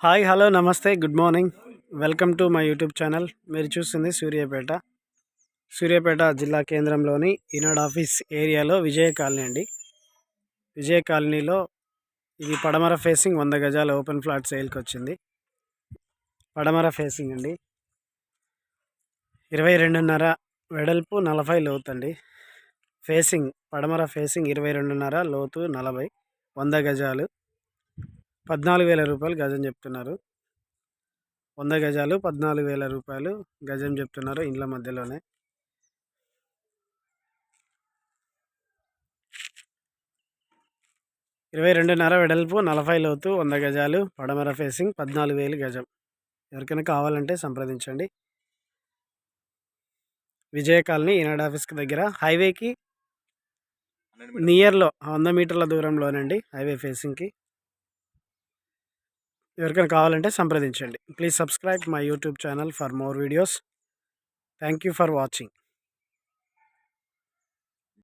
Hi hello నమస్తే good morning welcome to my YouTube channel. మీరు చూస్తుంది సూర్యాపేట జిల్లా కేంద్రంలోని ఈనాడు ఆఫీస్ ఏరియాలో విజయ కాలనీ అండి. విజయ కాలనీలో ఇది పడమర ఫేసింగ్ 100 గజాల ఓపెన్ ఫ్లాట్ సేల్కి వచ్చింది. పడమర ఫేసింగ్ అండి, 22.5 వెడల్పు 40 లోతు అండి. ఫేసింగ్ పడమర ఫేసింగ్ 22.5 లోతు 40, 100 గజాలు, 14,000 రూపాయలు గజం చెప్తున్నారు. 100 గజాలు 14,000 రూపాయలు గజం చెప్తున్నారు. ఇండ్ల మధ్యలోనే 22.5 వెడల్పు 40 లోతు 100 గజాలు పడమర ఫేసింగ్ 14,000 గజం. ఎవరికైనా కావాలంటే సంప్రదించండి. విజయ కాలనీ ఈనాడు ఆఫీస్కి దగ్గర, హైవేకి నియర్లో 100 మీటర్ల దూరంలోనండి, హైవే ఫేసింగ్కి. ఎవరికైనా కావాలంటే సంప్రదించండి. Please subscribe my YouTube channel for more videos. Thank you for watching.